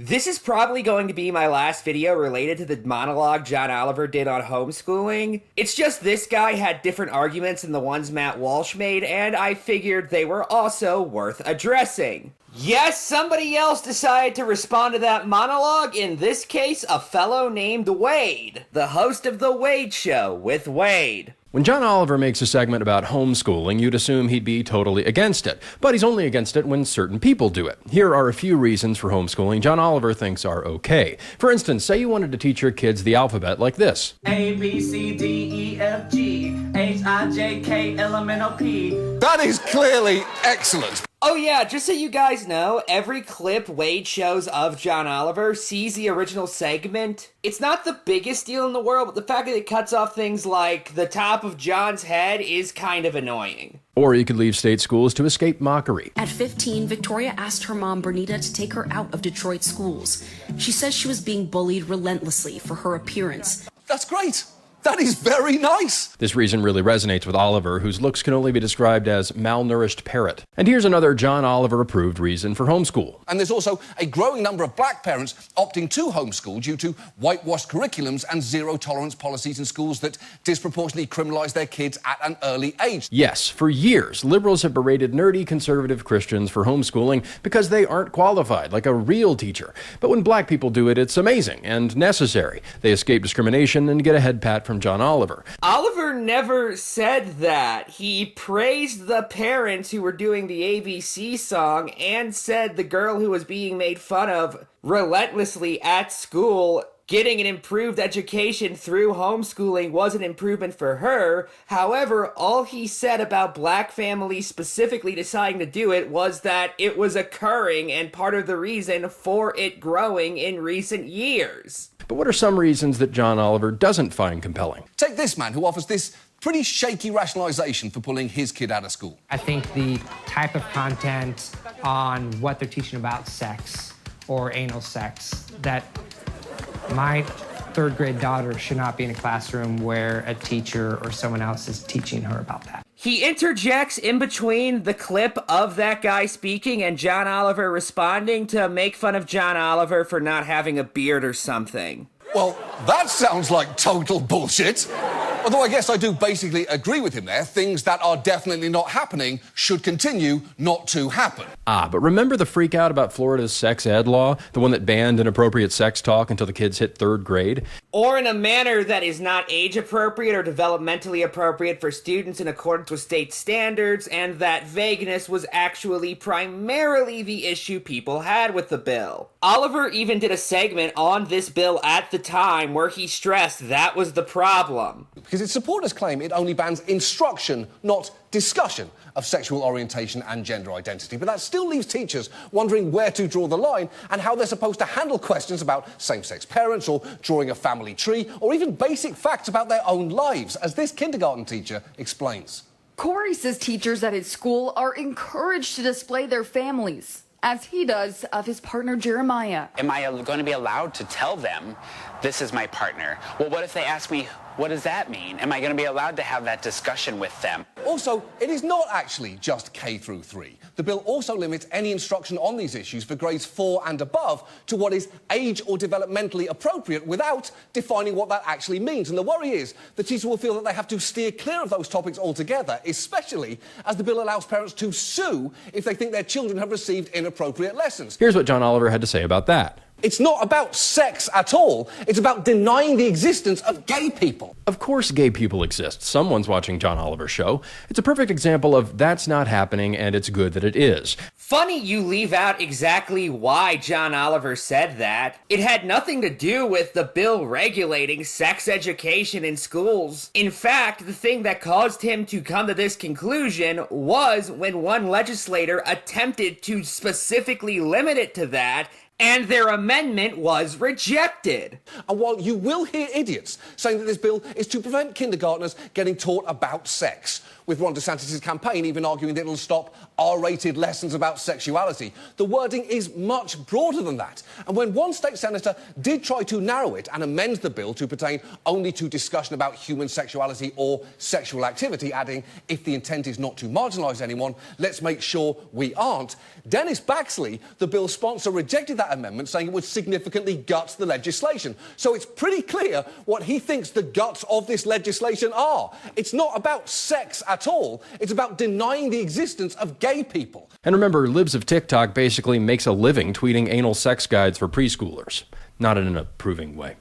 This is probably going to be my last video related to the monologue John Oliver did on homeschooling. It's just this guy had different arguments than the ones Matt Walsh made, and I figured they were also worth addressing. Yes, somebody else decided to respond to that monologue, in this case, a fellow named Wade, the host of The Wade Show with Wade. When John Oliver makes a segment about homeschooling, you'd assume he'd be totally against it. But he's only against it when certain people do it. Here are a few reasons for homeschooling John Oliver thinks are okay. For instance, say you wanted to teach your kids the alphabet like this. A, B, C, D, E, F, G, H, I, J, K, L, M, N, O, P. That is clearly excellent. Oh yeah, just so you guys know, every clip Wade shows of John Oliver sees the original segment. It's not the biggest deal in the world, but the fact that it cuts off things like the top of John's head is kind of annoying. Or you could leave state schools to escape mockery. At 15, Victoria asked her mom, Bernita, to take her out of Detroit schools. She says she was being bullied relentlessly for her appearance. That's great. That is very nice. This reason really resonates with Oliver, whose looks can only be described as malnourished parrot. And here's another John Oliver-approved reason for homeschool. And there's also a growing number of black parents opting to homeschool due to whitewashed curriculums and zero-tolerance policies in schools that disproportionately criminalize their kids at an early age. Yes, for years, liberals have berated nerdy conservative Christians for homeschooling because they aren't qualified, like a real teacher. But when black people do it, it's amazing and necessary. They escape discrimination and get a head pat from John Oliver. Oliver never said that. He praised the parents who were doing the ABC song and said the girl who was being made fun of relentlessly at school getting an improved education through homeschooling was an improvement for her. However, all he said about black families specifically deciding to do it was that it was occurring and part of the reason for it growing in recent years. But what are some reasons that John Oliver doesn't find compelling? Take this man who offers this pretty shaky rationalization for pulling his kid out of school. I think the type of content on what they're teaching about sex or anal sex, that my third grade daughter should not be in a classroom where a teacher or someone else is teaching her about that. He interjects in between the clip of that guy speaking and John Oliver responding to make fun of John Oliver for not having a beard or something. Well, that sounds like total bullshit. Although I guess I do basically agree with him there. Things that are definitely not happening should continue not to happen. But remember the freak out about Florida's sex ed law? The one that banned inappropriate sex talk until the kids hit third grade? Or in a manner that is not age appropriate or developmentally appropriate for students in accordance with state standards, and that vagueness was actually primarily the issue people had with the bill. Oliver even did a segment on this bill at the time where he stressed that was the problem. Because its supporters claim it only bans instruction, not discussion of sexual orientation and gender identity. But that still leaves teachers wondering where to draw the line and how they're supposed to handle questions about same-sex parents or drawing a family tree or even basic facts about their own lives, as this kindergarten teacher explains. Corey says teachers at his school are encouraged to display their families, as he does of his partner Jeremiah. Am I going to be allowed to tell them, this is my partner? Well, what if they ask me, what does that mean? Am I going to be allowed to have that discussion with them? Also, it is not actually just K through 3. The bill also limits any instruction on these issues for grades 4 and above to what is age or developmentally appropriate without defining what that actually means. And the worry is the teacher will feel that they have to steer clear of those topics altogether, especially as the bill allows parents to sue if they think their children have received inappropriate lessons. Here's what John Oliver had to say about that. It's not about sex at all. It's about denying the existence of gay people. Of course gay people exist. Someone's watching John Oliver's show. It's a perfect example of that's not happening and it's good that it is. Funny you leave out exactly why John Oliver said that. It had nothing to do with the bill regulating sex education in schools. In fact, the thing that caused him to come to this conclusion was when one legislator attempted to specifically limit it to that, and their amendment was rejected. And while you will hear idiots saying that this bill is to prevent kindergartners getting taught about sex, with Ron DeSantis' campaign even arguing that it'll stop R-rated lessons about sexuality. The wording is much broader than that. And when one state senator did try to narrow it and amend the bill to pertain only to discussion about human sexuality or sexual activity, adding, if the intent is not to marginalise anyone, let's make sure we aren't, Dennis Baxley, the bill's sponsor, rejected that amendment, saying it would significantly gut the legislation. So it's pretty clear what he thinks the guts of this legislation are. It's not about sex at all. It's about denying the existence of gay people. And remember, Libs of TikTok basically makes a living tweeting anal sex guides for preschoolers. Not in an approving way.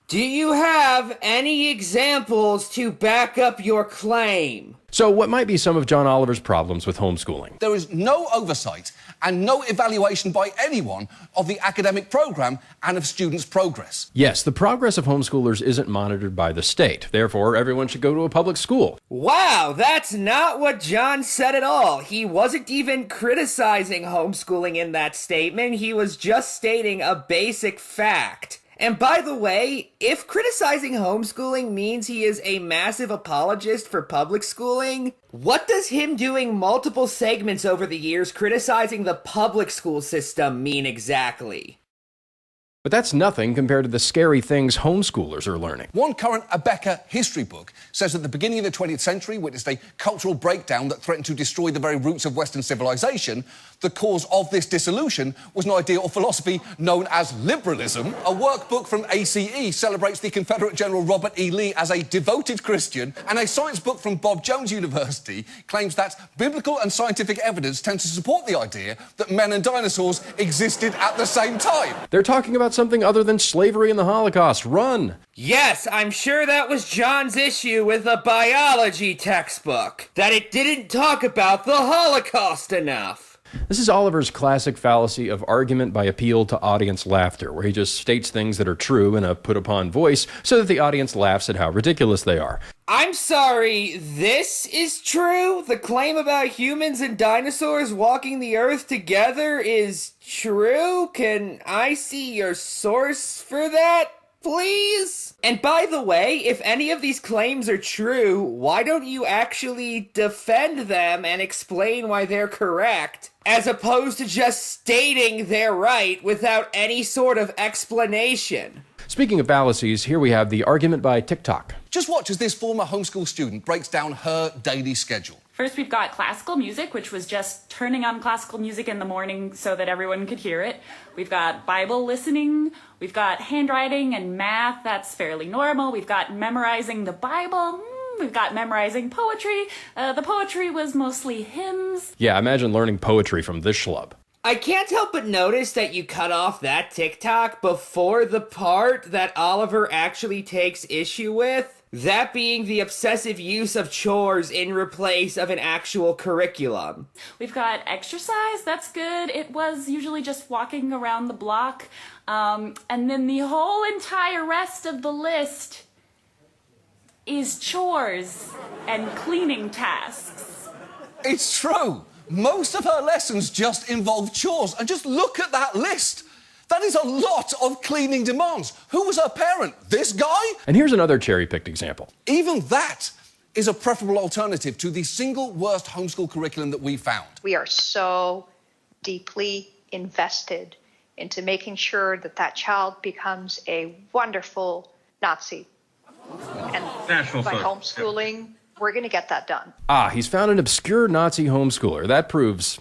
Do you have any examples to back up your claim? So what might be some of John Oliver's problems with homeschooling? There is no oversight and no evaluation by anyone of the academic programme and of students' progress. Yes, the progress of homeschoolers isn't monitored by the state. Therefore, everyone should go to a public school. Wow, that's not what John said at all. He wasn't even criticizing homeschooling in that statement. He was just stating a basic fact. And by the way, if criticizing homeschooling means he is a massive apologist for public schooling, what does him doing multiple segments over the years criticizing the public school system mean exactly? But that's nothing compared to the scary things homeschoolers are learning. One current Abeka history book says that the beginning of the 20th century witnessed a cultural breakdown that threatened to destroy the very roots of Western civilization. The cause of this dissolution was an idea of philosophy known as liberalism. A workbook from ACE celebrates the Confederate General Robert E. Lee as a devoted Christian, and a science book from Bob Jones University claims that biblical and scientific evidence tends to support the idea that men and dinosaurs existed at the same time. They're talking about something other than slavery and the Holocaust. Run! Yes, I'm sure that was John's issue with the biology textbook, that it didn't talk about the Holocaust enough. This is Oliver's classic fallacy of argument by appeal to audience laughter, where he just states things that are true in a put-upon voice so that the audience laughs at how ridiculous they are. I'm sorry, this is true? The claim about humans and dinosaurs walking the earth together is true? Can I see your source for that, please? And by the way, if any of these claims are true, why don't you actually defend them and explain why they're correct, as opposed to just stating they're right without any sort of explanation? Speaking of fallacies, here we have the argument by TikTok. Just watch as this former homeschool student breaks down her daily schedule. First, we've got classical music, which was just turning on classical music in the morning so that everyone could hear it. We've got Bible listening. We've got handwriting and math. That's fairly normal. We've got memorizing the Bible. We've got memorizing poetry. The poetry was mostly hymns. Yeah, imagine learning poetry from this schlub. I can't help but notice that you cut off that TikTok before the part that Oliver actually takes issue with. That being the obsessive use of chores in replace of an actual curriculum. We've got exercise, that's good. It was usually just walking around the block. And then the whole entire rest of the list is chores and cleaning tasks. It's true. Most of her lessons just involve chores. And just look at that list. That is a lot of cleaning demands. Who was her parent? This guy? And here's another cherry-picked example. Even that is a preferable alternative to the single worst homeschool curriculum that we found. We are so deeply invested into making sure that that child becomes a wonderful Nazi. And by homeschooling, we're going to get that done. He's found an obscure Nazi homeschooler. That proves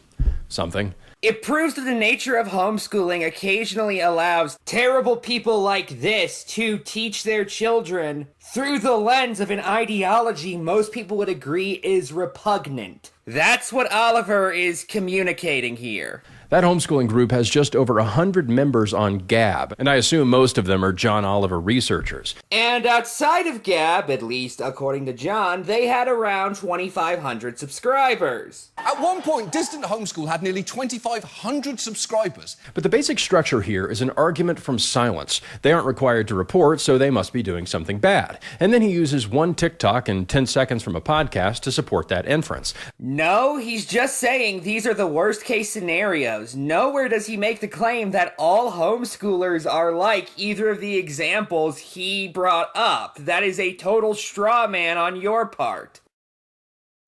something. It proves that the nature of homeschooling occasionally allows terrible people like this to teach their children through the lens of an ideology most people would agree is repugnant. That's what Oliver is communicating here. That homeschooling group has just over 100 members on Gab, and I assume most of them are John Oliver researchers. And outside of Gab, at least according to John, they had around 2,500 subscribers. At one point, Distant Homeschool had nearly 2,500 subscribers. But the basic structure here is an argument from silence. They aren't required to report, so they must be doing something bad. And then he uses one TikTok and 10 seconds from a podcast to support that inference. No, he's just saying these are the worst case scenarios. Nowhere does he make the claim that all homeschoolers are like either of the examples he brought up. That is a total straw man on your part.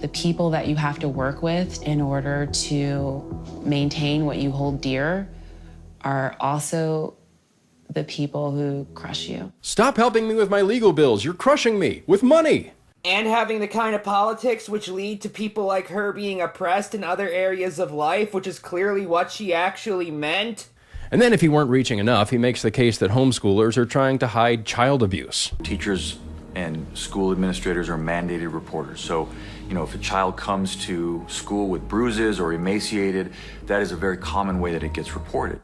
The people that you have to work with in order to maintain what you hold dear are also the people who crush you. Stop helping me with my legal bills. You're crushing me with money. And having the kind of politics which lead to people like her being oppressed in other areas of life, which is clearly what she actually meant. And then if he weren't reaching enough, he makes the case that homeschoolers are trying to hide child abuse. Teachers and school administrators are mandated reporters. So, if a child comes to school with bruises or emaciated, that is a very common way that it gets reported.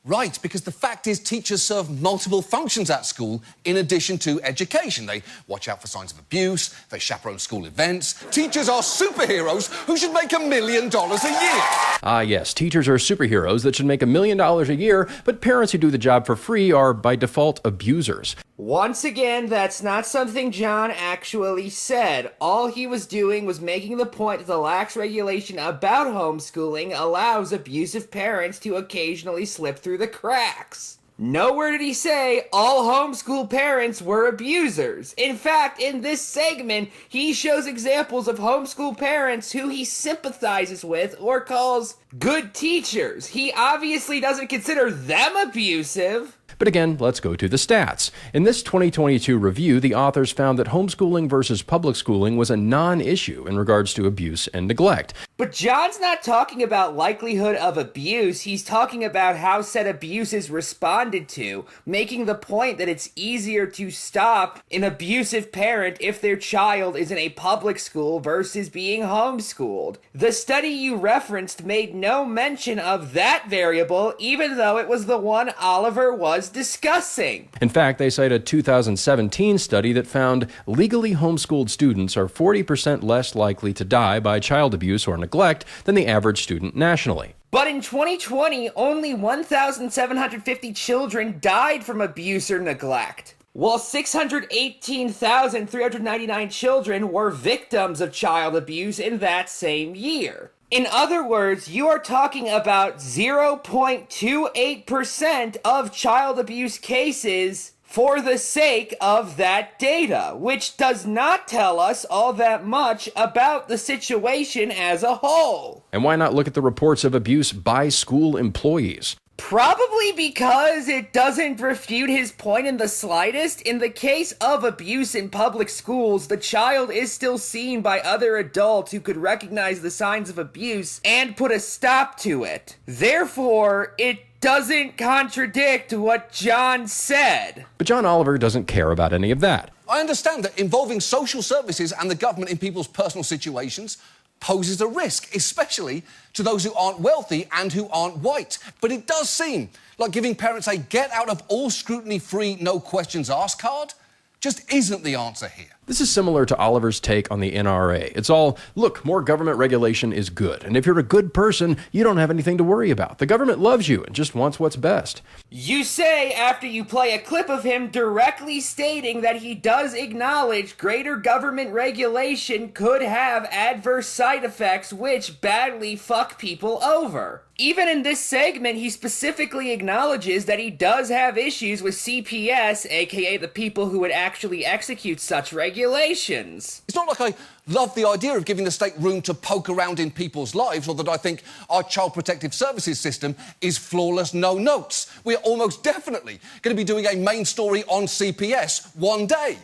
Right, because the fact is teachers serve multiple functions at school in addition to education. They watch out for signs of abuse, they chaperone school events. Teachers are superheroes who should make $1 million a year. Ah, yes, teachers are superheroes that should make $1 million a year, but parents who do the job for free are, by default, abusers. Once again, that's not something John actually said. All he was doing was making the point that the lax regulation about homeschooling allows abusive parents to occasionally slip through the cracks. Nowhere did he say all homeschool parents were abusers. In fact, in this segment, he shows examples of homeschool parents who he sympathizes with or calls good teachers. He obviously doesn't consider them abusive. But again, let's go to the stats. In this 2022 review, the authors found that homeschooling versus public schooling was a non-issue in regards to abuse and neglect. But John's not talking about likelihood of abuse, he's talking about how said abuse is responded to, making the point that it's easier to stop an abusive parent if their child is in a public school versus being homeschooled. The study you referenced made no mention of that variable, even though it was the one Oliver was discussing. In fact, they cite a 2017 study that found legally homeschooled students are 40% less likely to die by child abuse or neglect than the average student nationally. But in 2020, only 1,750 children died from abuse or neglect, while 618,399 children were victims of child abuse in that same year. In other words, you are talking about 0.28% of child abuse cases for the sake of that data, which does not tell us all that much about the situation as a whole. And why not look at the reports of abuse by school employees? Probably because it doesn't refute his point in the slightest. In the case of abuse in public schools, the child is still seen by other adults who could recognize the signs of abuse and put a stop to it. Therefore, it doesn't contradict what John said. But John Oliver doesn't care about any of that. I understand that involving social services and the government in people's personal situations poses a risk, especially to those who aren't wealthy and who aren't white. But it does seem like giving parents a get-out-of-all-scrutiny-free, no-questions-asked card just isn't the answer here. This is similar to Oliver's take on the NRA. It's all, look, more government regulation is good. And if you're a good person, you don't have anything to worry about. The government loves you and just wants what's best. You say after you play a clip of him directly stating that he does acknowledge greater government regulation could have adverse side effects which badly fuck people over. Even in this segment, he specifically acknowledges that he does have issues with CPS, aka the people who would actually execute such regulations. It's not like I love the idea of giving the state room to poke around in people's lives, or that I think our Child Protective Services system is flawless, no notes. We're almost definitely going to be doing a main story on CPS one day.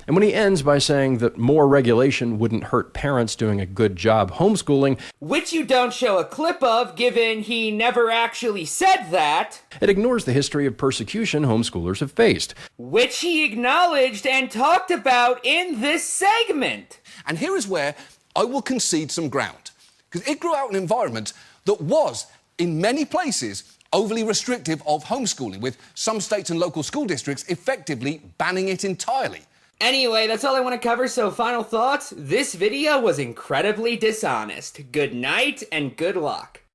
And when he ends by saying that more regulation wouldn't hurt parents doing a good job homeschooling, which you don't show a clip of, given he never actually said that, it ignores the history of persecution homeschoolers have faced, which he acknowledged and talked about in this segment. And here is where I will concede some ground, because it grew out an environment that was, in many places, overly restrictive of homeschooling, with some states and local school districts effectively banning it entirely. Anyway, that's all I want to cover, so final thoughts? This video was incredibly dishonest. Good night and good luck.